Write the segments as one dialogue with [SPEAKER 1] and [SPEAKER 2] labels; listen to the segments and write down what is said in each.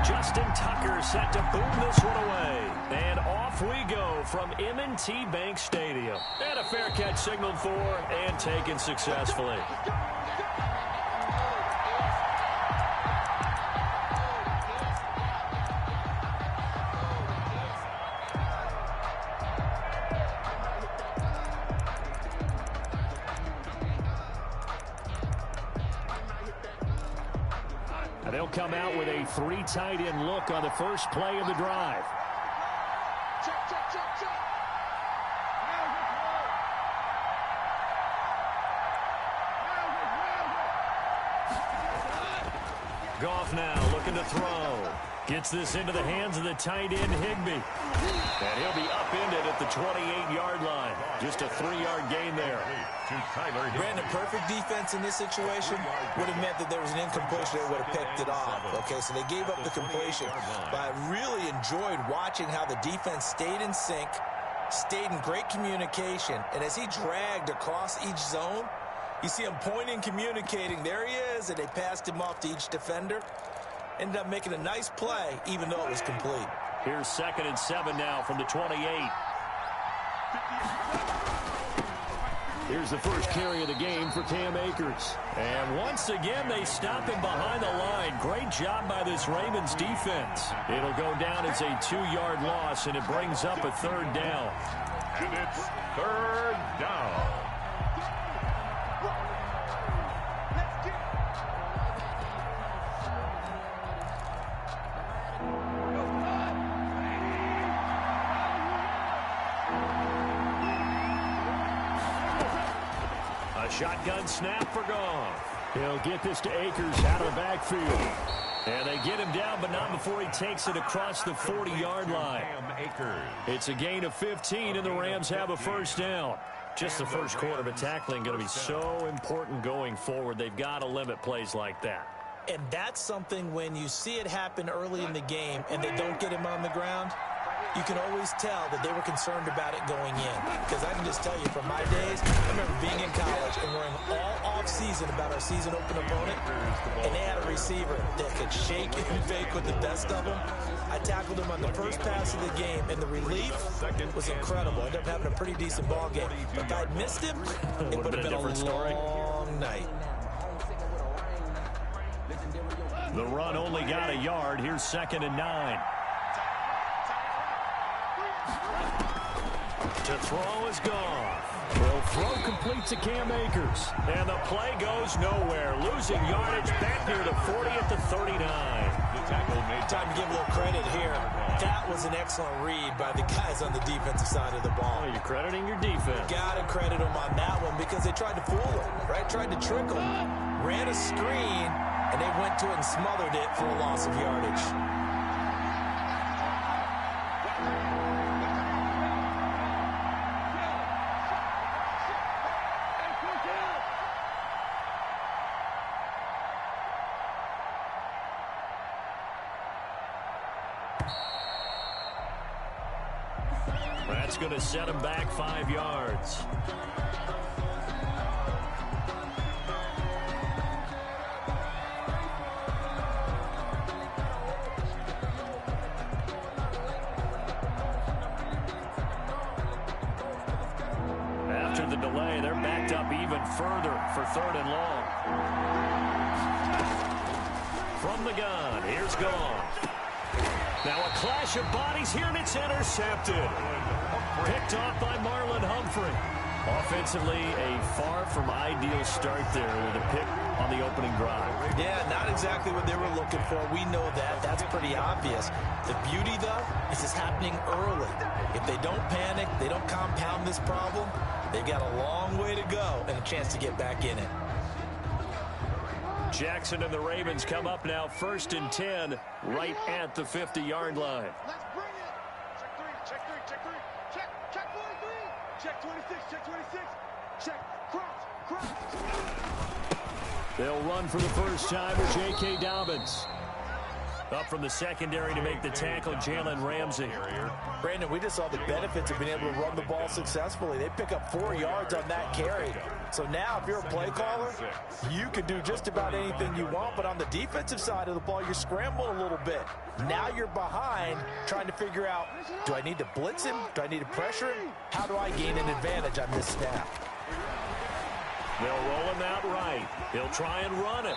[SPEAKER 1] Justin Tucker set to boom this one away. And off we go from M&T Bank Stadium. And a fair catch signaled for and taken successfully. They'll come out with a 3 tight end look on the first play of the drive. Goff now looking to throw. Gets this into the hands of the tight end, Higbee. And he'll be upended at the 28-yard line. Just a 3-yard gain there.
[SPEAKER 2] Brandon, perfect defense in this situation would have meant that there was an incompletion. They would have picked it off. Okay, so they gave up the completion. But I really enjoyed watching how the defense stayed in sync, stayed in great communication. And as he dragged across each zone, you see him pointing, communicating. There he is, and they passed him off to each defender. Ended up making a nice play, even though it was complete.
[SPEAKER 1] Here's 2nd and 7 now from the 28. Here's the first carry of the game for Cam Akers. And once again, they stop him behind the line. Great job by this Ravens defense. It'll go down as a 2-yard loss, and it brings up a 3rd down.
[SPEAKER 3] And it's 3rd down.
[SPEAKER 1] Shotgun snap for Goff. He'll get this to Akers out of the backfield. And they get him down, but not before he takes it across the 40-yard line. It's a gain of 15, and the Rams have a first down. Just the first quarter, but tackling going to be so important going forward. They've got to limit plays like that.
[SPEAKER 2] And that's something when you see it happen early in the game and they don't get him on the ground, you can always tell that they were concerned about it going in. Because I can just tell you from my days, I remember being in college and worrying all off-season about our season open opponent, and they had a receiver that could shake and fake with the best of them. I tackled him on the first pass of the game, and the relief was incredible. I ended up having a pretty decent ball game. But if I'd missed him, it would have been a long night.
[SPEAKER 1] The run only got a yard. Here's 2nd and 9. To throw is Goff. Will throw complete to Cam Akers. And the play goes nowhere. Losing yardage back near the 40 at the 39.
[SPEAKER 2] Time to give a little credit here. That was an excellent read by the guys on the defensive side of the ball.
[SPEAKER 1] Oh, you're crediting your defense.
[SPEAKER 2] Got to credit them on that one because they tried to fool him, right? Tried to trick him, ran a screen, and they went to it and smothered it for a loss of yardage.
[SPEAKER 1] That's going to set him back 5 yards. After the delay, they're backed up even further for 3rd and long. From the gun, here's Goff. Now a clash of bodies here, and it's intercepted. Picked off by Marlon Humphrey. Offensively, a far from ideal start there with a pick on the opening drive.
[SPEAKER 2] Yeah, not exactly what they were looking for. We know that. That's pretty obvious. The beauty, though, is it's happening early. If they don't panic, they don't compound this problem, they've got a long way to go and a chance to get back in it.
[SPEAKER 1] Jackson and the Ravens come up now 1st and 10 right at the 50-yard line.
[SPEAKER 4] Let's bring it. Check 3, check 3, check 3, check 43, check 26, check 26, check, cross.
[SPEAKER 1] They'll run for the first time with J.K. Dobbins. Up from the secondary to make the tackle, Jalen Ramsey.
[SPEAKER 2] Brandon, we just saw the benefits of being able to run the ball successfully. They pick up 4 yards on that carry. So now, if you're a play caller, you can do just about anything you want. But on the defensive side of the ball, you're scrambling a little bit. Now you're behind, trying to figure out, do I need to blitz him? Do I need to pressure him? How do I gain an advantage on this snap?
[SPEAKER 1] They'll roll him out right. He'll try and run it.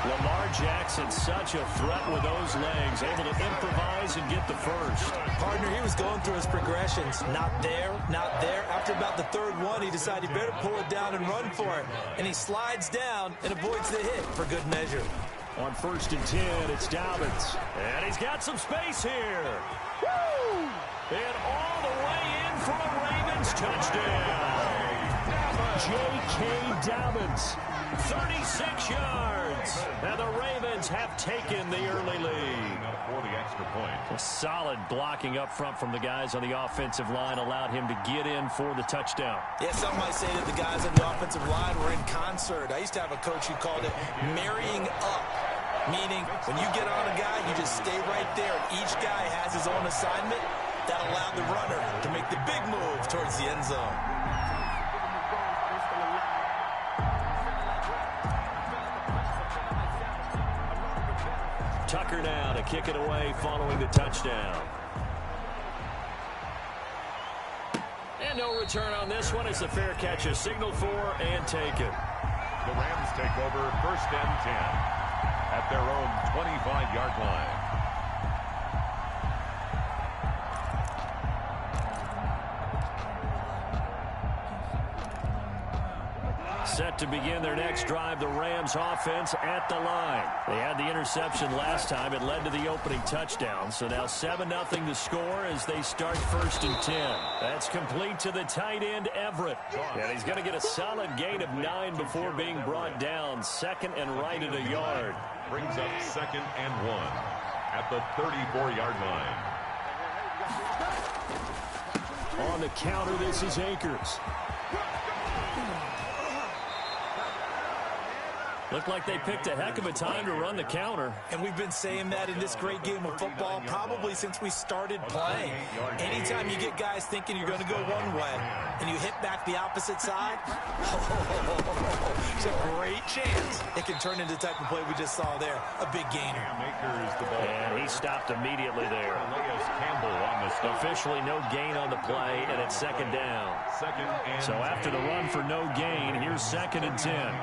[SPEAKER 1] Lamar Jackson, such a threat with those legs, able to improvise and get the first.
[SPEAKER 2] Partner, he was going through his progressions. Not there, not there. After about the third one, he decided he better pull it down and run for it. And he slides down and avoids the hit for good measure.
[SPEAKER 1] On 1st and 10, it's Dobbins. And he's got some space here. Woo! And all the way in for a Ravens touchdown. J.K. Dobbins, 36 yards. And the Ravens have taken the early lead.
[SPEAKER 3] For the extra point.
[SPEAKER 1] A solid blocking up front from the guys on the offensive line allowed him to get in for the touchdown.
[SPEAKER 2] Yeah, some might say that the guys on the offensive line were in concert. I used to have a coach who called it marrying up, meaning when you get on a guy, you just stay right there. Each guy has his own assignment. That allowed the runner to make the big move towards the end zone.
[SPEAKER 1] Tucker now to kick it away following the touchdown. And no return on this one. It's a fair catch, a signal for and take it.
[SPEAKER 3] The Rams take over 1st and 10 at their own 25-yard line.
[SPEAKER 1] Set to begin their next drive, the Rams offense at the line. They had the interception last time. It led to the opening touchdown. So now 7-0 the score as they start 1st and 10. That's complete to the tight end, Everett. And he's going to get a solid gain of 9 before being brought down. 2nd and right at a yard.
[SPEAKER 3] Brings up 2nd and 1 at the 34-yard line.
[SPEAKER 1] On the counter, this is Akers. Looked like they picked a heck of a time to run the counter.
[SPEAKER 2] And we've been saying that in this great game of football probably since we started playing. Anytime you get guys thinking you're going to go one way and you hit back the opposite side, it's a great chance it can turn into the type of play we just saw there. A big gainer.
[SPEAKER 1] And he stopped immediately there. Officially no gain on the play, and it's 2nd down. So after the run for no gain, here's 2nd and 10.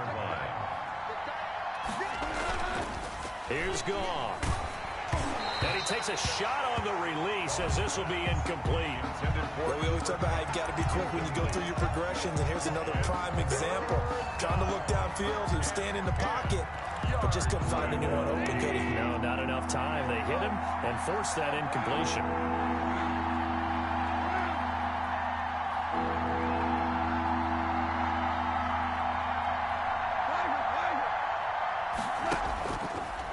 [SPEAKER 1] Here's Goff. And he takes a shot on the release as this will be incomplete.
[SPEAKER 2] Well, we always talk about how you've got to be quick when you go through your progressions, and here's another prime example. Trying to look downfield, he was standing in the pocket, but just couldn't find anyone open, could he?
[SPEAKER 1] No, not enough time. They hit him and forced that incompletion.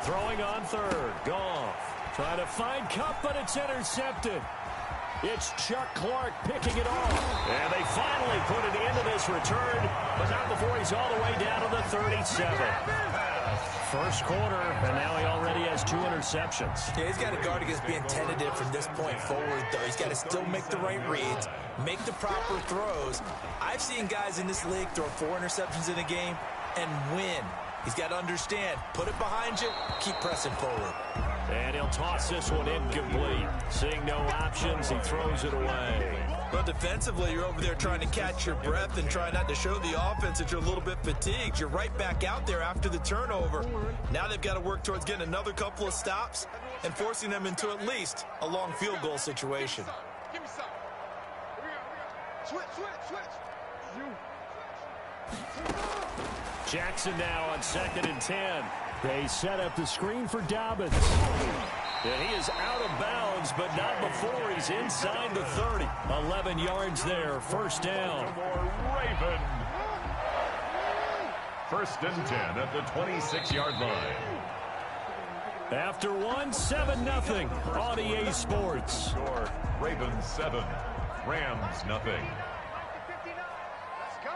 [SPEAKER 1] Throwing on 3rd, Goff. Trying to find Kupp, but it's intercepted. It's Chuck Clark picking it off. And they finally put an end to this return, but not before he's all the way down to the 37. First quarter, and now he already has 2 interceptions.
[SPEAKER 2] Yeah, he's got to guard against being tentative from this point forward, though. He's got to still make the right reads, make the proper throws. I've seen guys in this league throw 4 interceptions in a game and win. He's got to understand, put it behind you, keep pressing forward.
[SPEAKER 1] And he'll toss this one incomplete. Seeing no options, he throws it away.
[SPEAKER 2] But defensively, you're over there trying to catch your breath and try not to show the offense that you're a little bit fatigued. You're right back out there after the turnover. Now they've got to work towards getting another couple of stops and forcing them into at least a long field goal situation.
[SPEAKER 4] Give me some. Switch.
[SPEAKER 1] Jackson now on 2nd and 10. They set up the screen for Dobbins. And he is out of bounds, but not before he's inside the 30. 11 yards there, 1st down.
[SPEAKER 3] Raven. 1st and 10 at the 26-yard line.
[SPEAKER 1] After 7-0 on EA Sports.
[SPEAKER 3] Score, Ravens 7, Rams nothing.
[SPEAKER 4] Let's go.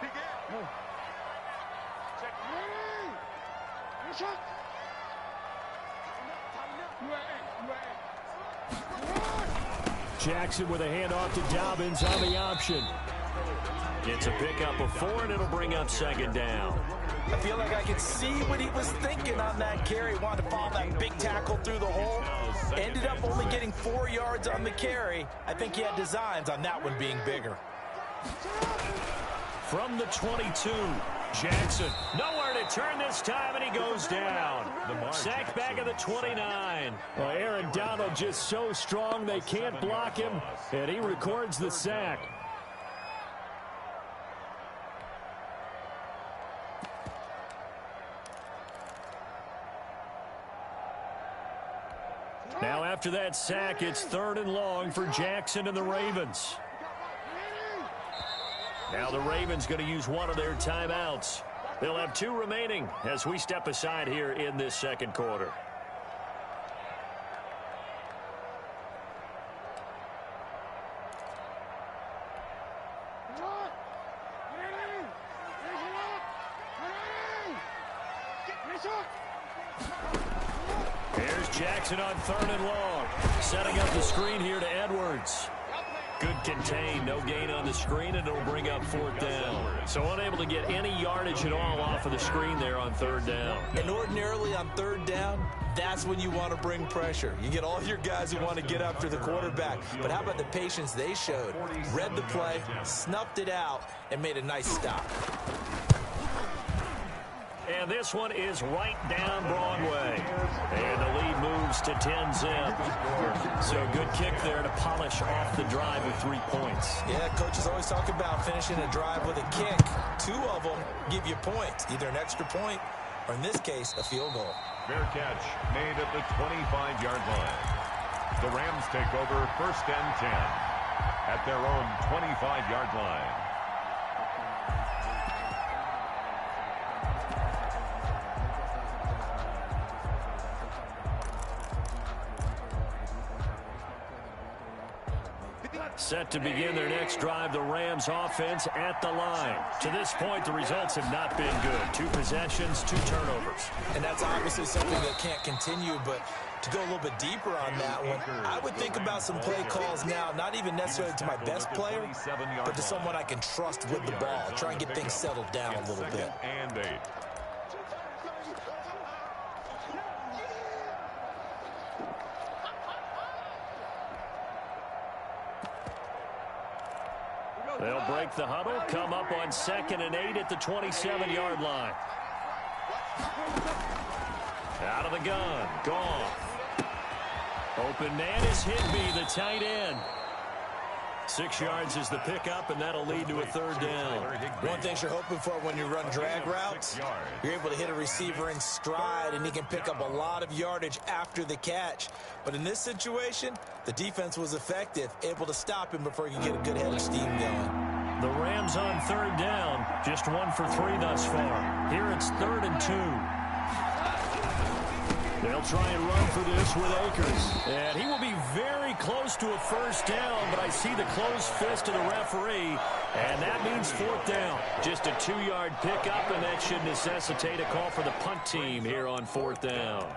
[SPEAKER 4] Begin. Check. Check.
[SPEAKER 1] Jackson with a handoff to Dobbins on the option. It's a pickup of 4, and it'll bring up second down.
[SPEAKER 2] I feel like I could see what he was thinking on that carry. Wanted to follow that big tackle through the hole. Ended up only getting 4 yards on the carry. I think he had designs on that one being bigger.
[SPEAKER 1] From the 22, Jackson. Nowhere to turn this time, and he goes down. Sacked back at the 29. Well, Aaron Donald just so strong they can't block him, and he records the sack. Now after that sack, it's 3rd and long for Jackson and the Ravens. Now the Ravens going to use one of their timeouts. They'll have 2 remaining as we step aside here in this second quarter. Here's Jackson on 3rd and long. Setting up the screen here to Edwards. Good contain, no gain on the screen, and it'll bring up 4th down. So unable to get any yardage at all off of the screen there on 3rd down.
[SPEAKER 2] And ordinarily on 3rd down, that's when you want to bring pressure. You get all your guys who want to get after the quarterback. But how about the patience they showed? Read the play, snuffed it out, and made a nice stop.
[SPEAKER 1] And this one is right down Broadway. And the lead moves to 10-zip. So good kick there to polish off the drive with 3 points.
[SPEAKER 2] Yeah, coaches always talk about finishing a drive with a kick. 2 of them give you points, either an extra point or, in this case, a field goal.
[SPEAKER 3] Fair catch made at the 25-yard line. The Rams take over 1st and 10 at their own 25-yard line.
[SPEAKER 1] Set to begin their next drive, the Rams offense at the line. To this point, the results have not been good. 2 possessions, 2 turnovers.
[SPEAKER 2] And that's obviously something that can't continue, but to go a little bit deeper on that one, I would think about some play calls now, not even necessarily to my best player, but to someone I can trust with the ball. Try and get things settled down a little bit.
[SPEAKER 3] And 8.
[SPEAKER 1] They'll break the huddle, come up on 2nd and 8 at the 27-yard line. Out of the gun, Goff. Open man is Higbee, the tight end. 6 yards is the pickup, and that'll lead to a 3rd down.
[SPEAKER 2] One thing you're hoping for when you run drag routes, you're able to hit a receiver in stride, and he can pick up a lot of yardage after the catch. But in this situation, the defense was effective, able to stop him before he could get a good head of steam going.
[SPEAKER 1] The Rams on 3rd down, just 1 for 3 thus far. Here it's 3rd and 2. They'll try and run for this with Akers. And he will be very close to a 1st down, but I see the closed fist of the referee, and that means 4th down. Just a 2-yard pickup, and that should necessitate a call for the punt team here on 4th down.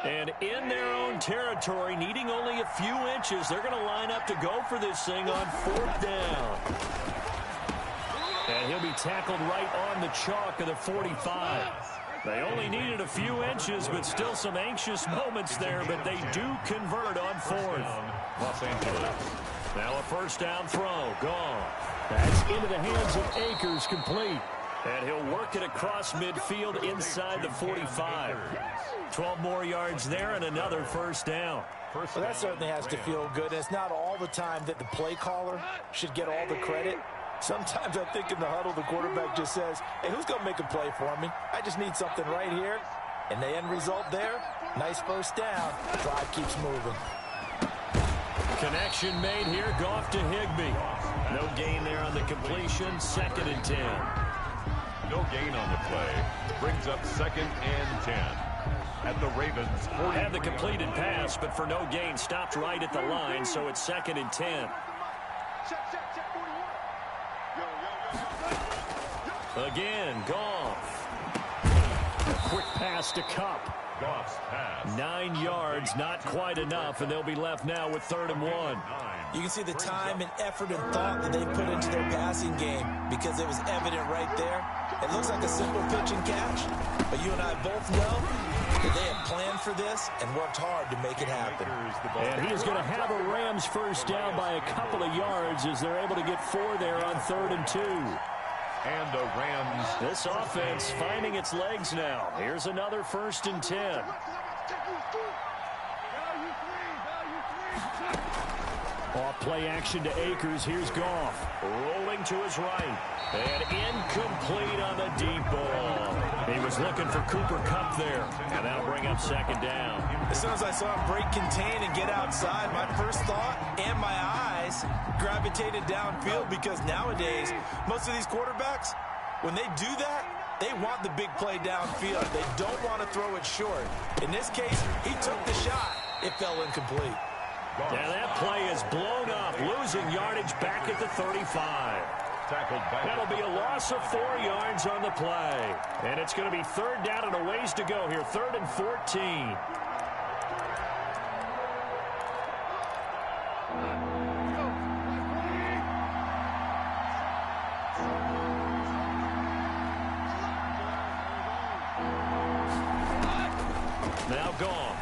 [SPEAKER 1] And in their own territory, needing only a few inches, they're going to line up to go for this thing on 4th down. And he'll be tackled right on the chalk of the 45. They only needed a few inches, but still some anxious moments there, but they do convert on 4th.
[SPEAKER 3] Los Angeles.
[SPEAKER 1] Now a 1st down throw, gone. That's into the hands of Akers, complete. And he'll work it across midfield inside the 45. 12 more yards there and another 1st down.
[SPEAKER 2] Well, that certainly has to feel good. It's not all the time that the play caller should get all the credit. Sometimes I think in the huddle, the quarterback just says, hey, who's going to make a play for me? I just need something right here. And the end result there, nice 1st down. Drive keeps moving.
[SPEAKER 1] Connection made here, Goff to Higbee. No gain there on the completion, 2nd and 10.
[SPEAKER 3] No gain on the play. Brings up 2nd and 10. at the Ravens' 40.
[SPEAKER 1] Had the completed pass, but for no gain, stopped right at the line, so it's 2nd and 10. Again, Goff. A quick pass to Kupp.
[SPEAKER 3] Goff's pass.
[SPEAKER 1] 9 yards, not quite enough, and they'll be left now with 3rd and 1.
[SPEAKER 2] You can see the time and effort and thought that they put into their passing game because it was evident right there. It looks like a simple pitch and catch, but you and I both know that they have planned for this and worked hard to make it happen.
[SPEAKER 1] And he's going to have a Rams first down by a couple of yards as they're able to get 4 there on 3rd and 2.
[SPEAKER 3] And the Rams.
[SPEAKER 1] This offense finding its legs now. Here's another 1st and 10. Off play action to Akers. Here's Goff. Rolling to his right. And incomplete on the deep ball. He was looking for Cooper Kupp there. And that'll bring up 2nd down.
[SPEAKER 2] As soon as I saw him break contain and get outside, my first thought and my eyes gravitated downfield because nowadays, most of these quarterbacks, when they do that, they want the big play downfield. They don't want to throw it short. In this case, he took the shot. It fell incomplete.
[SPEAKER 1] And that play is blown up, losing yardage back at the 35.
[SPEAKER 3] Tackled back.
[SPEAKER 1] That'll be a loss of 4 yards on the play. And it's going to be 3rd down and a ways to go here, 3rd and 14. Now Goff.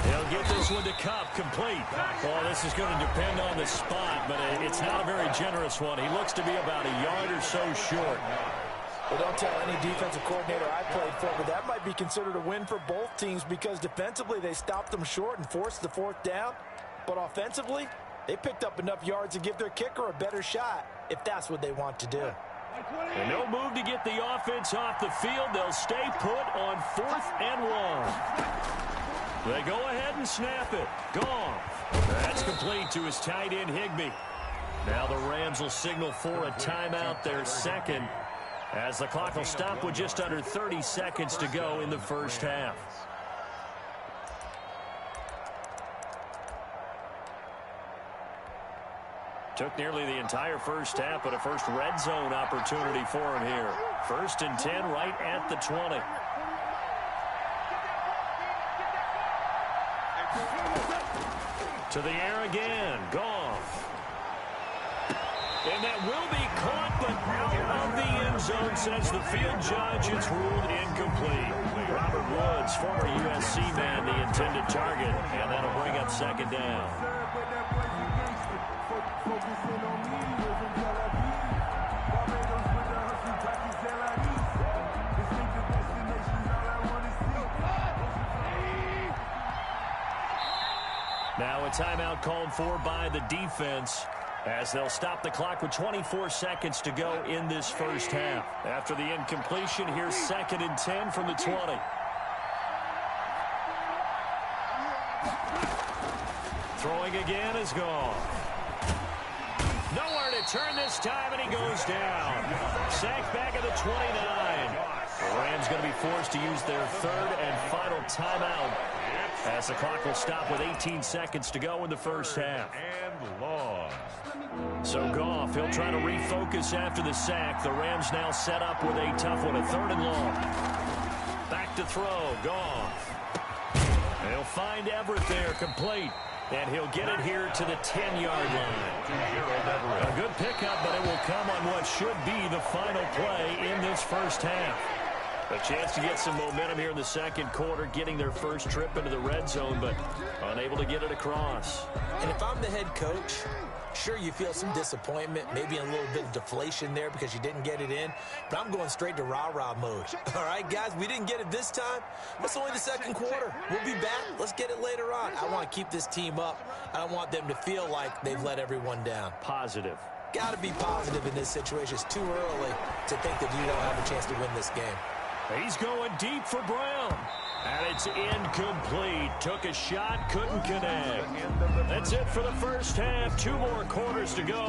[SPEAKER 1] They'll get this one to Kupp, complete. Well, this is going to depend on the spot, but it's not a very generous one. He looks to be about a yard or so short.
[SPEAKER 2] Well, don't tell any defensive coordinator I played for, but that might be considered a win for both teams because defensively they stopped them short and forced the 4th down. But offensively, they picked up enough yards to give their kicker a better shot if that's what they want to do.
[SPEAKER 1] And no move to get the offense off the field. They'll stay put on 4th and 1. They go ahead and snap it. Goff. That's complete to his tight end, Higbee. Now the Rams will signal for a timeout, their 2nd, as the clock will stop with just under 30 seconds to go in the first half. Took nearly the entire first half, but a first red zone opportunity for him here. 1st and 10 right at the 20. To the air again. Goff. And that will be caught, but out of the end zone, says the field judge. It's ruled incomplete. Robert Woods, former USC man, the intended target. And that'll bring up 2nd down. Now a timeout called for by the defense as they'll stop the clock with 24 seconds to go in this first half. After the incompletion, here's 2nd and 10 from the 20. Throwing again is Goff. Nowhere to turn this time, and he goes down. Sacked back at the 29. The Rams going to be forced to use their 3rd and final timeout as the clock will stop with 18 seconds to go in the first half.
[SPEAKER 3] And lost.
[SPEAKER 1] So Goff, he'll try to refocus after the sack. The Rams now set up with a tough one, a 3rd and long. Back to throw, Goff. He'll find Everett there, complete. And he'll get it here to the 10-yard line. A good pickup, but it will come on what should be the final play in this first half. A chance to get some momentum here in the 2nd quarter, getting their first trip into the red zone, but unable to get it across.
[SPEAKER 2] And if I'm the head coach, sure, you feel some disappointment, maybe a little bit of deflation there because you didn't get it in, but I'm going straight to rah-rah mode. All right, guys, we didn't get it this time. It's only the 2nd quarter. We'll be back. Let's get it later on. I want to keep this team up. I don't want them to feel like they've let everyone down.
[SPEAKER 1] Positive.
[SPEAKER 2] Got to be positive in this situation. It's too early to think that you don't have a chance to win this game.
[SPEAKER 1] He's going deep for Brown. And it's incomplete. Took a shot, couldn't connect. That's it for the first half. 2 more quarters to go.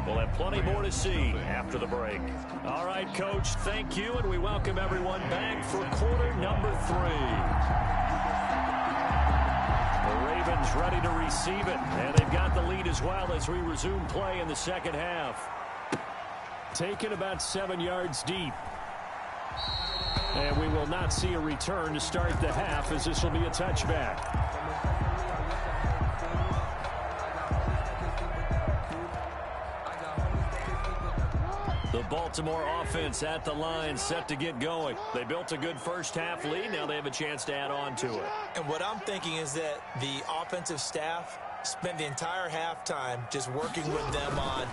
[SPEAKER 1] We'll have plenty more to see after the break. All right, Coach, thank you, and we welcome everyone back for quarter number 3. The Ravens ready to receive it, and they've got the lead as well as we resume play in the second half. Taken about 7 yards deep. And we will not see a return to start the half, as this will be a touchback. The Baltimore offense at the line, set to get going. They built a good first half lead. Now they have a chance to add on to it.
[SPEAKER 2] And what I'm thinking is that the offensive staff spent the entire halftime just working with them on,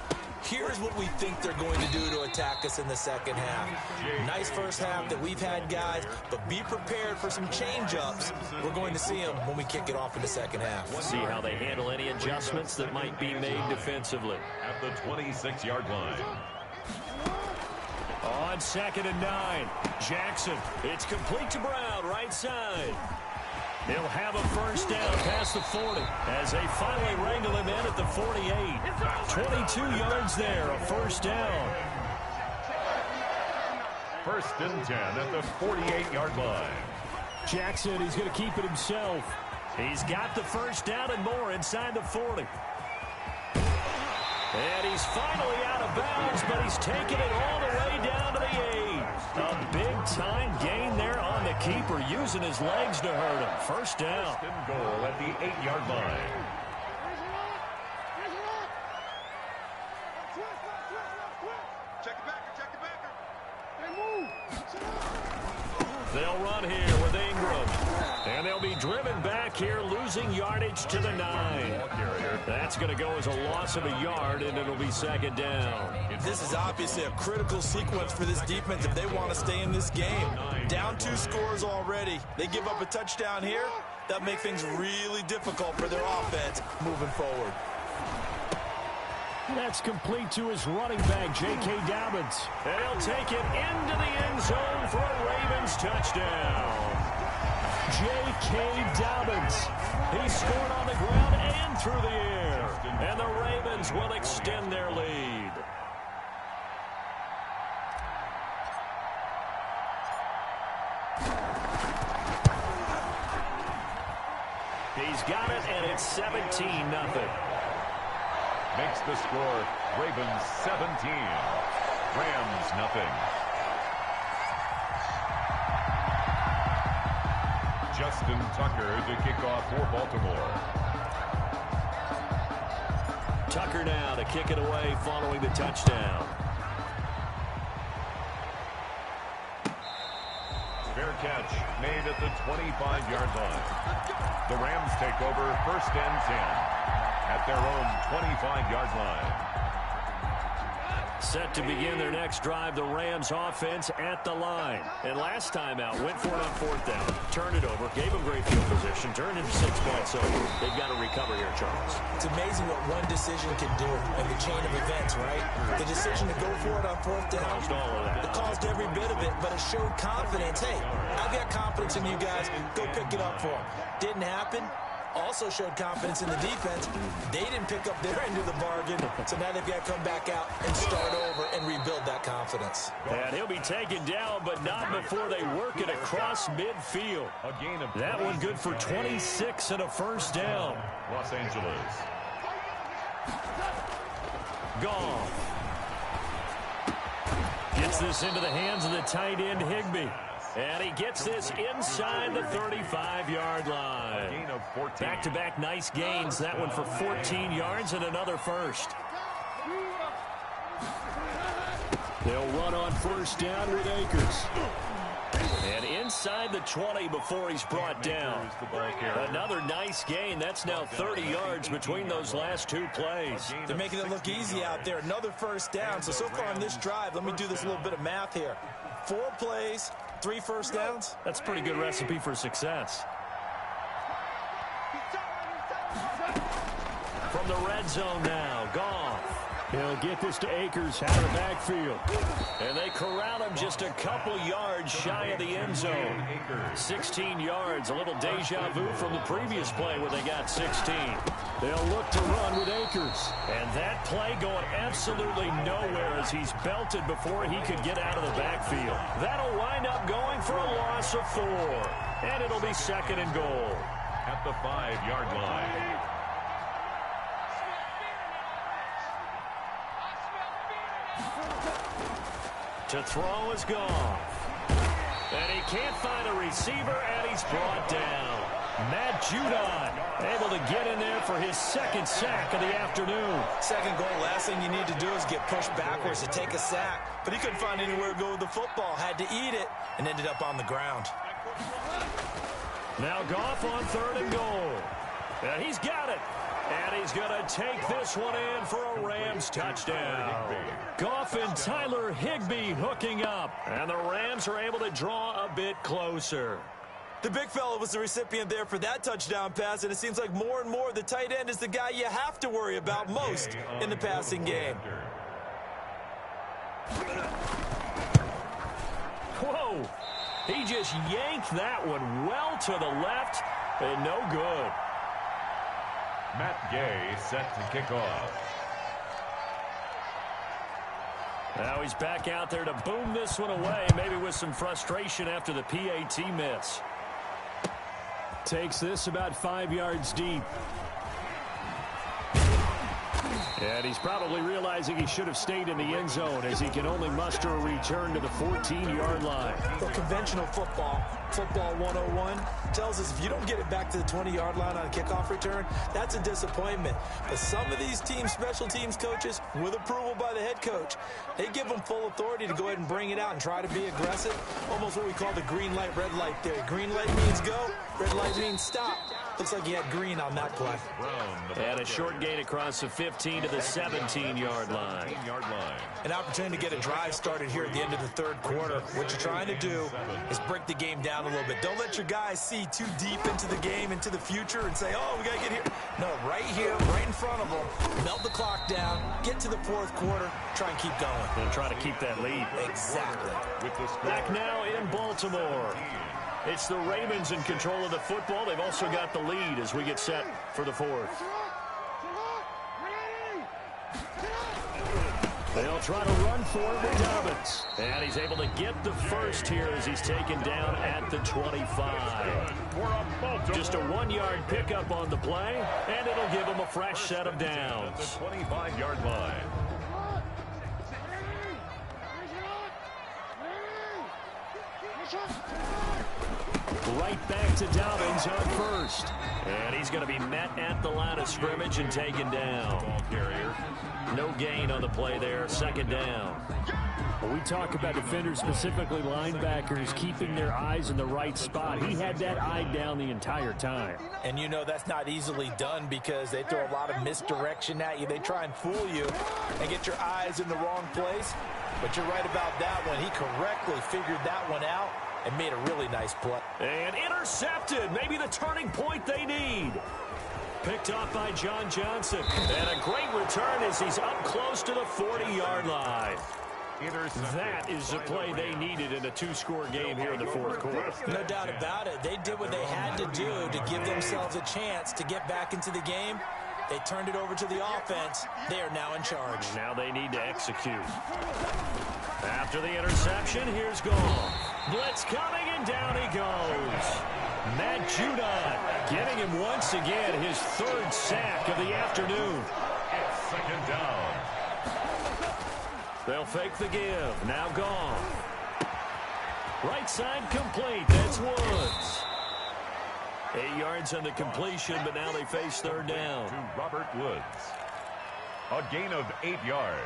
[SPEAKER 2] here's what we think they're going to do to attack us in the second half. Nice first half that we've had, guys, but be prepared for some change-ups. We're going to see them when we kick it off in the second half.
[SPEAKER 1] See how they handle any adjustments that might be made defensively.
[SPEAKER 3] At the 26-yard line.
[SPEAKER 1] On 2nd and 9, Jackson. It's complete to Brown, right side. He'll have a first down past the 40 as they finally wrangle him in at the 48. 22 yards there, a first down.
[SPEAKER 3] 1st and 10 at the 48-yard line.
[SPEAKER 1] Jackson, he's going to keep it himself. He's got the first down and more inside the 40. And he's finally out of bounds, but he's taking it all the way down to the 8. A big-time gain there on the keeper, using his legs to hurt him. First down.
[SPEAKER 3] 1st and goal at the 8-yard line.
[SPEAKER 4] Check the backer, check the backer. They move.
[SPEAKER 1] They'll run here with Ingram. And they'll be driven back here, losing yardage to the 9. That's going to go as a loss of a yard, and it'll be 2nd down.
[SPEAKER 2] This is obviously a critical sequence for this defense if they want to stay in this game. Down 2 scores already. They give up a touchdown here. That'll make things really difficult for their offense moving forward.
[SPEAKER 1] That's complete to his running back, J.K. Dobbins. And he'll take it into the end zone for a Ravens touchdown. J.K. Dobbins. He scored on the ground and through the air. And the Ravens will extend their lead. He's got it, and it's 17-0.
[SPEAKER 3] Makes the score Ravens 17. Rams nothing. Justin Tucker to kick off for Baltimore.
[SPEAKER 1] Tucker now to kick it away following the touchdown.
[SPEAKER 3] Fair catch made at the 25-yard line. The Rams take over 1st and 10 at their own 25-yard line.
[SPEAKER 1] Set to begin their next drive, the Rams offense at the line. And last time out, went for it on 4th down, turned it over, gave them great field position, turned into 6 points over. They've got to recover here, Charles.
[SPEAKER 2] It's amazing what one decision can do in the chain of events, right? The decision to go for it on 4th down,
[SPEAKER 1] Caused all of that.
[SPEAKER 2] it caused every bit of it, but it showed confidence. Hey, I've got confidence in you guys. Go pick it up for them. Didn't happen. Also showed confidence in the defense. They didn't pick up their end of the bargain, so now they've got to come back out and start over and rebuild that confidence.
[SPEAKER 1] And he'll be taken down, but not before they work it across midfield.
[SPEAKER 3] A gain of
[SPEAKER 1] that one good for 26 and a first down.
[SPEAKER 3] Los Angeles.
[SPEAKER 1] Goff gets this into the hands of the tight end, Higbee. And he gets this inside the 35-yard line.
[SPEAKER 3] Gain of 14.
[SPEAKER 1] Back-to-back nice gains. That one for 14 yards and another first. They'll run on 1st down with Akers. And inside the 20 before he's brought down. Another nice gain. That's now 30 yards between those last 2 plays.
[SPEAKER 2] They're making it look easy out there. Another first down. So far on this drive, let me do this little bit of math here. 4 plays, 3 first downs.
[SPEAKER 1] That's a pretty good recipe for success. From the red zone now, Goff. He'll get this to Akers out of the backfield. And they corral him just a couple yards shy of the end zone. 16 yards, a little deja vu from the previous play where they got 16. They'll look to run with Akers. And that play going absolutely nowhere as he's belted before he could get out of the backfield. That'll wind up going for a loss of 4. And it'll be second and goal.
[SPEAKER 3] At the 5-yard line.
[SPEAKER 1] To throw is Goff. And he can't find a receiver, and he's brought down. Matt Judon able to get in there for his second sack of the afternoon.
[SPEAKER 2] Second goal, last thing you need to do is get pushed backwards to take a sack. But he couldn't find anywhere to go with the football. Had to eat it and ended up on the ground.
[SPEAKER 1] Now Goff on third and goal. And he's got it. And he's going to take this one in for a Rams touchdown. Goff and Tyler Higbee hooking up. And the Rams are able to draw a bit closer.
[SPEAKER 2] The big fella was the recipient there for that touchdown pass, and it seems like more and more the tight end is the guy you have to worry about most in the passing game.
[SPEAKER 1] Whoa! He just yanked that one well to the left, and no good.
[SPEAKER 3] Matt Gay set to kick off.
[SPEAKER 1] Now he's back out there to boom this one away, maybe with some frustration after the PAT miss. Takes this about 5 yards deep. And he's probably realizing he should have stayed in the end zone as he can only muster a return to the 14-yard line.
[SPEAKER 2] Well, conventional football 101, tells us if you don't get it back to the 20-yard line on a kickoff return, that's a disappointment. But some of these special teams coaches, with approval by the head coach, they give them full authority to go ahead and bring it out and try to be aggressive. Almost what we call the green light, red light theory. Green light means go, red light means stop. Looks like he had green on that play.
[SPEAKER 1] And a short gain across the 15 to the 17-yard line.
[SPEAKER 2] An opportunity to get a drive started here at the end of the third quarter. What you're trying to do is break the game down a little bit. Don't let your guys see too deep into the game, into the future, and say, oh, we got to get here. No, right here, right in front of them. Melt the clock down, get to the fourth quarter, try and keep going.
[SPEAKER 1] And try to keep that lead.
[SPEAKER 2] Exactly.
[SPEAKER 1] Back now in Baltimore. It's the Ravens in control of the football. They've also got the lead as we get set for the fourth. They'll try to run for it with Dobbins. And he's able to get the first here as he's taken down at the 25. Just a 1-yard pickup on the play, and it'll give him a fresh set of downs.
[SPEAKER 3] The 25-yard line.
[SPEAKER 1] Right back to Dobbins on first. And he's going to be met at the line of scrimmage and taken down. Ball carrier. No gain on the play there. Second down. When we talk about defenders, specifically linebackers, keeping their eyes in the right spot, he had that eye down the entire time.
[SPEAKER 2] And you know that's not easily done because they throw a lot of misdirection at you. They try and fool you and get your eyes in the wrong place. But you're right about that one. He correctly figured that one out and made a really nice play.
[SPEAKER 1] And intercepted. Maybe the turning point they need. Picked off by John Johnson. And a great return as he's up close to the 40-yard line. That is the play they needed in a 2-score game here in the fourth quarter.
[SPEAKER 2] No doubt about it. They did what they had to do to give themselves a chance to get back into the game. They turned it over to the offense. They are now in charge.
[SPEAKER 1] Now they need to execute. After the interception, here's Goff. Blitz coming, and down he goes. Matt Judon getting him once again his third sack of the afternoon.
[SPEAKER 3] It's second down.
[SPEAKER 1] They'll fake the give. Now Goff. Right side complete. That's Woods. 8 yards on the completion, but now they face third down.
[SPEAKER 3] To Robert Woods. A gain of 8 yards.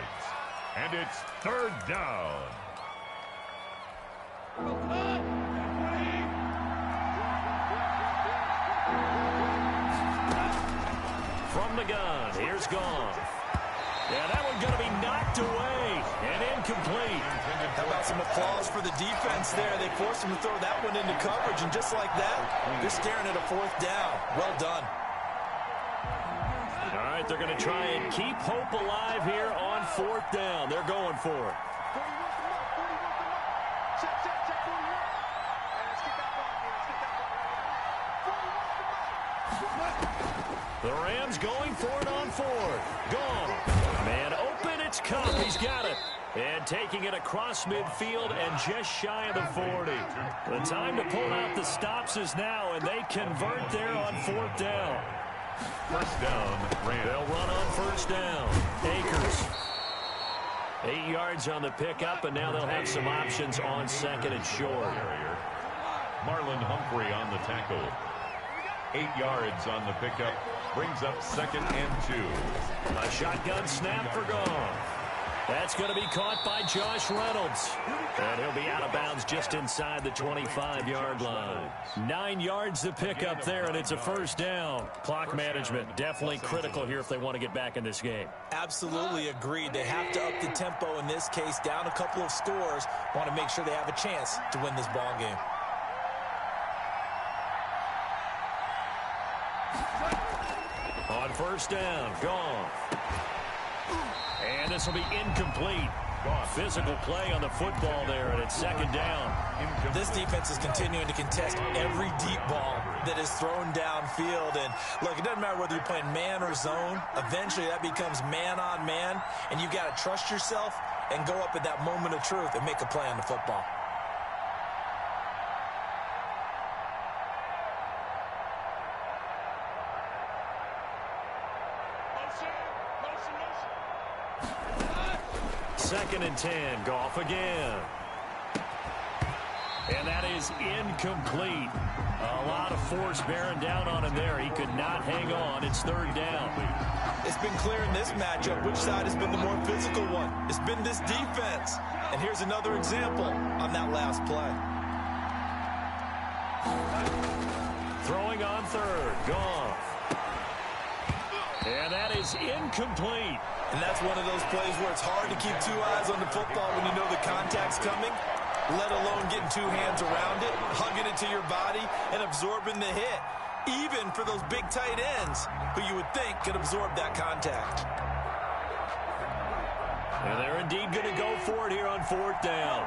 [SPEAKER 3] And it's third down.
[SPEAKER 1] From the gun, here's Goff. Yeah, that one's going to be knocked away and incomplete.
[SPEAKER 2] How about some applause for the defense there? They forced him to throw that one into coverage, and just like that, they're staring at a fourth down. Well done.
[SPEAKER 1] All right, they're going to try and keep hope alive here on 4th down. They're going for it.
[SPEAKER 4] 40 wants them up. 40 wants them up. Check, check, check. 41. Let's get that ball here. Let's get that ball right now. 40 wants them up.
[SPEAKER 1] The Rams going for it on 4th. Gone. Man open, it's Cup. He's got it. And taking it across midfield and just shy of the 40. The time to pull out the stops is now, and they convert there on 4th down.
[SPEAKER 3] First down, Rams.
[SPEAKER 1] They'll run on 1st down. Akers. 8 yards on the pickup, and now they'll have some options on 2nd and short.
[SPEAKER 3] Marlon Humphrey on the tackle. 8 yards on the pickup. Brings up 2nd and 2.
[SPEAKER 1] A shotgun snap for Goff. That's going to be caught by Josh Reynolds. And he'll be out of bounds just inside the 25-yard line. 9 yards to pick up there, and it's a 1st down. Clock management definitely critical here if they want to get back in this game.
[SPEAKER 2] Absolutely agreed. They have to up the tempo in this case, down a couple of scores. Want to make sure they have a chance to win this ball game.
[SPEAKER 1] On 1st down, Goff. And this will be incomplete. Physical play on the football there, and it's 2nd down.
[SPEAKER 2] This defense is continuing to contest every deep ball that is thrown downfield. And look, it doesn't matter whether you're playing man or zone. Eventually, that becomes man on man, and you got to trust yourself and go up at that moment of truth and make a play on the football.
[SPEAKER 1] Second and 10, Goff again. And that is incomplete. A lot of force bearing down on him there. He could not hang on. It's 3rd down.
[SPEAKER 2] It's been clear in this matchup which side has been the more physical one. It's been this defense. And here's another example on that last play.
[SPEAKER 1] Throwing on 3rd, Goff. And that is incomplete.
[SPEAKER 2] And that's one of those plays where it's hard to keep 2 eyes on the football when you know the contact's coming, let alone getting 2 hands around it, hugging it to your body, and absorbing the hit, even for those big tight ends who you would think could absorb that contact.
[SPEAKER 1] And they're indeed going to go for it here on 4th down.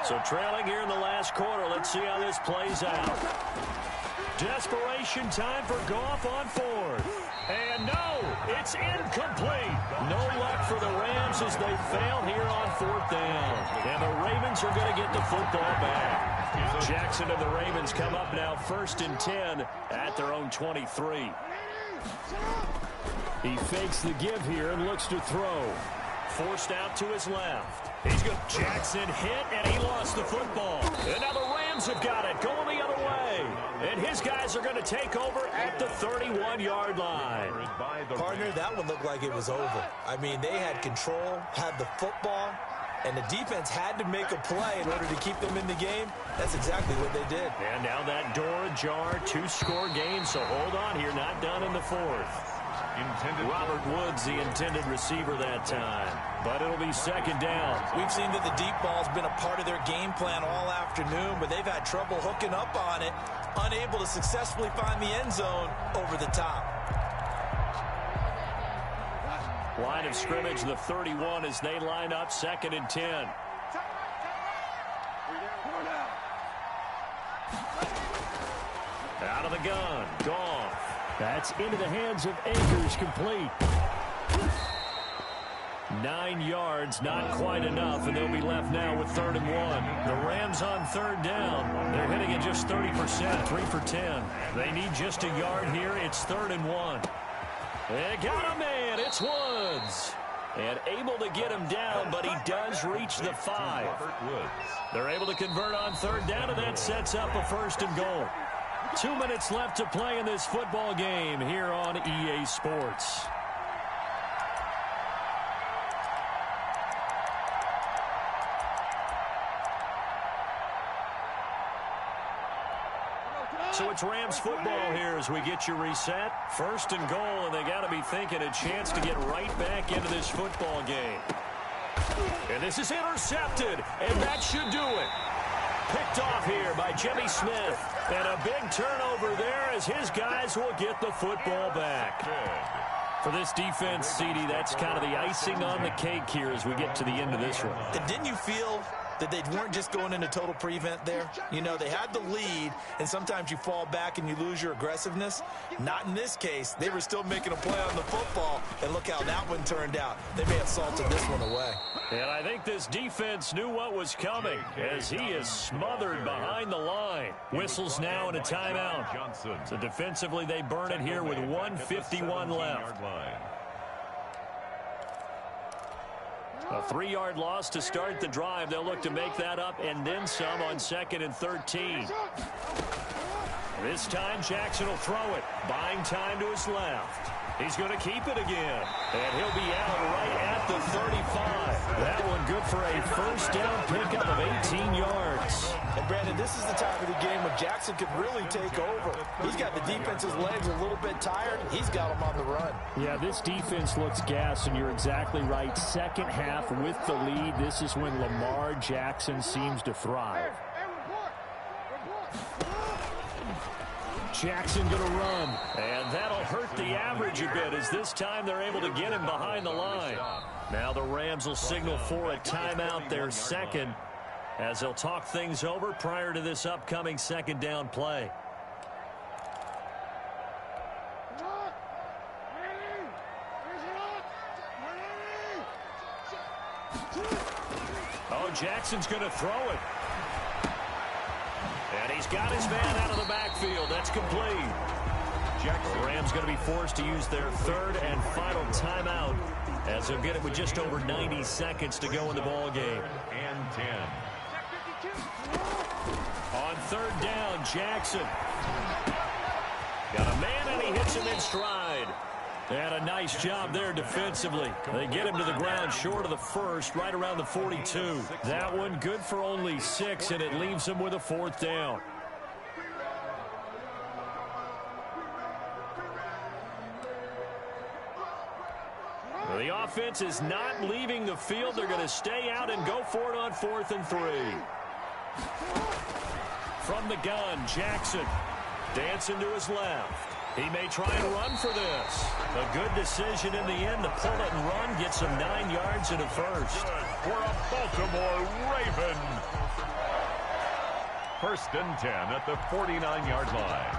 [SPEAKER 1] So trailing here in the last quarter, let's see how this plays out. Desperation time for Goff on 4th. And no, it's incomplete. No luck for the Rams as they fail here on 4th down. And the Ravens are going to get the football back. Jackson and the Ravens come up now 1st and 10 at their own 23. He fakes the give here and looks to throw. Forced out to his left. He's got Jackson hit, and he lost the football. And now the Rams have got it, going the other way. And his guys are going to take over at the 31-yard line.
[SPEAKER 2] Partner, that one looked like it was over. I mean, they had control, had the football, and the defense had to make a play in order to keep them in the game. That's exactly what they did.
[SPEAKER 1] And now that door ajar, 2-score game, so hold on here, not done in the 4th. Robert Woods, the intended receiver that time. But it'll be 2nd down.
[SPEAKER 2] We've seen that the deep ball's been a part of their game plan all afternoon, but they've had trouble hooking up on it, unable to successfully find the end zone over the top.
[SPEAKER 1] Line of scrimmage, the 31, as they line up 2nd and 10. Out of the gun, Goff. That's into the hands of Akers, complete. 9 yards, not quite enough, and they'll be left now with 3rd and 1. The Rams on 3rd down. They're hitting at just 30%, 3 for 10. They need just a yard here. It's 3rd and 1. They got a man. It's Woods. And able to get him down, but he does reach the 5. They're able to convert on 3rd down, and that sets up a 1st and goal. 2 minutes left to play in this football game here on EA Sports. So it's Rams football here as we get you reset. 1st and goal, and they got to be thinking a chance to get right back into this football game. And this is intercepted, and that should do it. Picked off here by Jimmy Smith. And a big turnover there as his guys will get the football back. For this defense, CD, that's kind of the icing on the cake here as we get to the end of this one.
[SPEAKER 2] And didn't you feel that they weren't just going into total prevent there? You know, they had the lead, and sometimes you fall back and you lose your aggressiveness. Not in this case. They were still making a play on the football, and look how that one turned out. They may have salted this one away.
[SPEAKER 1] And I think this defense knew what was coming as he is smothered behind the line. Whistles now and a timeout. So defensively, they burn it here with 1:51 left. A 3-yard loss to start the drive. They'll look to make that up and then some on 2nd and 13. This time, Jackson will throw it. Buying time to his left. He's going to keep it again. And he'll be out right at the 35. That one good for a first down pickup of 18 yards.
[SPEAKER 2] And, Brandon, this is the time of the game when Jackson could really take over. He's got the defense's legs a little bit tired. He's got them on the run.
[SPEAKER 1] Yeah, this defense looks gassed, and you're exactly right. Second half with the lead, this is when Lamar Jackson seems to thrive. Jackson going to run, and that'll hurt the average a bit as this time they're able to get him behind the line. Now the Rams will signal for a timeout, their second, as they'll talk things over prior to this upcoming second down play. Oh, Jackson's going to throw it. And he's got his man out of the backfield. That's complete. The Rams going to be forced to use their third and final timeout as they'll get it with just over 90 seconds to go in the ball game.
[SPEAKER 3] And 10.
[SPEAKER 1] On third down, Jackson. Got a man, and he hits him in stride. And a nice job there defensively. They get him to the ground short of the first, right around the 42. That one good for only 6, and it leaves him with a fourth down. The offense is not leaving the field. They're going to stay out and go for it on 4th and 3. From the gun, Jackson dancing to his left. He may try and run for this. A good decision in the end to pull it and run. Gets him 9 yards and a first.
[SPEAKER 3] For a Baltimore Raven. 1st and 10 at the 49-yard line.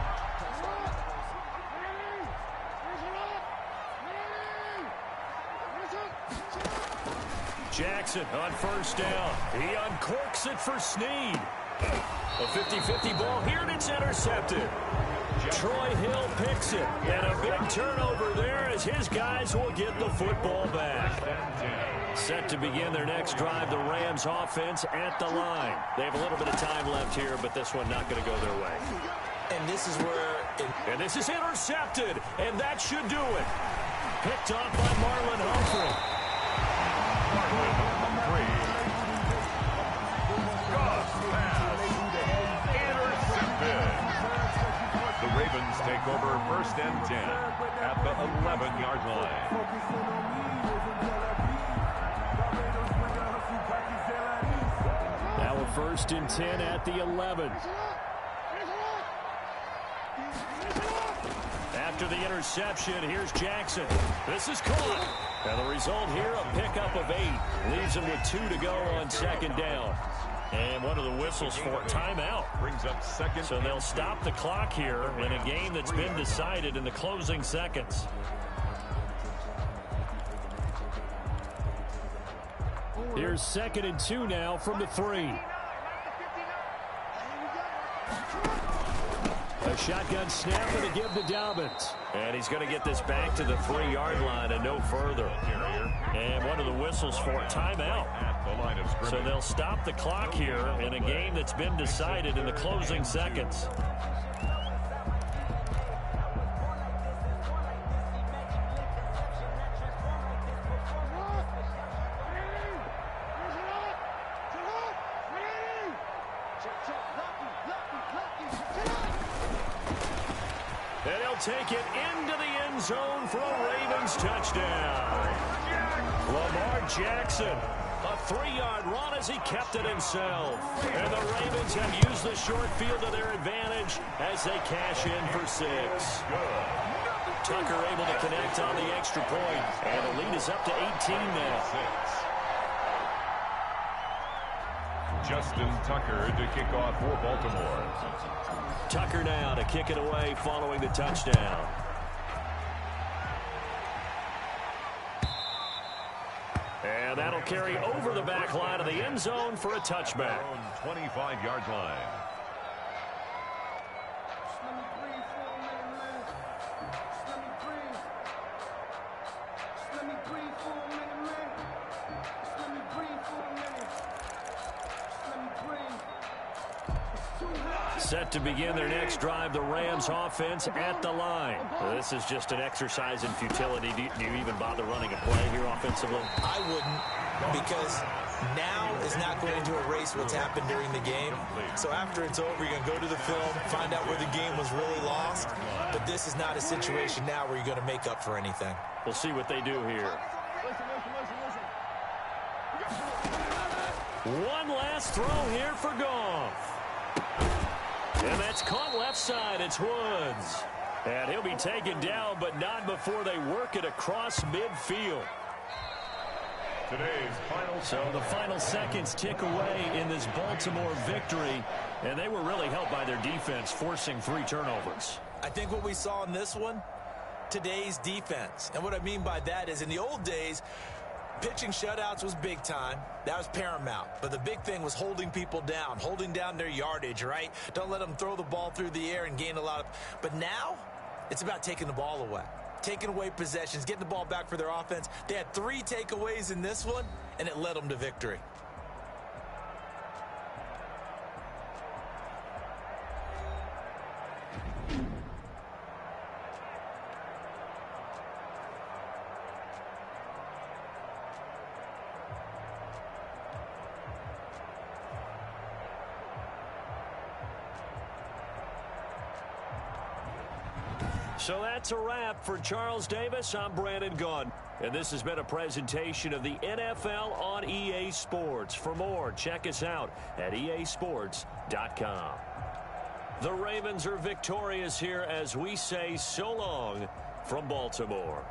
[SPEAKER 1] Jackson on first down. He uncorks it for Snead. A 50-50 ball here, and it's intercepted. Troy Hill picks it, and a big turnover there as his guys will get the football back. Set to begin their next drive, the Rams offense at the line. They have a little bit of time left here, but this one not going to go their way.
[SPEAKER 2] And this is where...
[SPEAKER 1] And this is intercepted, and that should do it. Picked off by Marlon Humphrey.
[SPEAKER 3] The Ravens take over 1st and 10 at the 11-yard line.
[SPEAKER 1] Now a 1st and 10 at the 11. After the interception, here's Jackson. This is caught. And the result here, a pickup of 8. Leaves him with 2 to go on 2nd down. And one of the whistles for timeout.
[SPEAKER 3] Brings up 2nd.
[SPEAKER 1] So they'll stop the clock here in a game that's been decided in the closing seconds. Here's 2nd and 2 now from the 3. A shotgun snap to give to Dobbins. And he's going to get this back to the 3-yard line and no further. And one of the whistles for timeout. So they'll stop the clock here in a game that's been decided in the closing seconds. And he'll take it into the end zone for a Ravens touchdown. Lamar Jackson, a 3-yard run as he kept it himself. And the Ravens have used the short field to their advantage as they cash in for 6. Tucker able to connect on the extra point, and the lead is up to 18 now.
[SPEAKER 3] Justin Tucker to kick off for Baltimore.
[SPEAKER 1] Tucker now to kick it away following the touchdown. And that'll carry over the back line of the end zone for a touchback.
[SPEAKER 3] 25-yard line.
[SPEAKER 1] Set to begin their next drive, the Rams offense at the line. This is just an exercise in futility. Do you even bother running a play here offensively?
[SPEAKER 2] I wouldn't, because now is not going to erase what's happened during the game. So after it's over, you're going to go to the film, find out where the game was really lost. But this is not a situation now where you're going to make up for anything.
[SPEAKER 1] We'll see what they do here. One last throw here for Goff. And that's caught left side. It's Woods. And he'll be taken down, but not before they work it across midfield. So the final seconds tick away in this Baltimore victory. And they were really helped by their defense, forcing 3 turnovers.
[SPEAKER 2] I think what we saw in this one, today's defense. And what I mean by that is in the old days, pitching shutouts was big time. That was paramount. But the big thing was holding people down, holding down their yardage, right? Don't let them throw the ball through the air and gain a lot of... But now, it's about taking the ball away. Taking away possessions, getting the ball back for their offense. They had 3 takeaways in this one, and it led them to victory.
[SPEAKER 1] So that's a wrap for Charles Davis. I'm Brandon Gunn. And this has been a presentation of the NFL on EA Sports. For more, check us out at easports.com. The Ravens are victorious here as we say so long from Baltimore.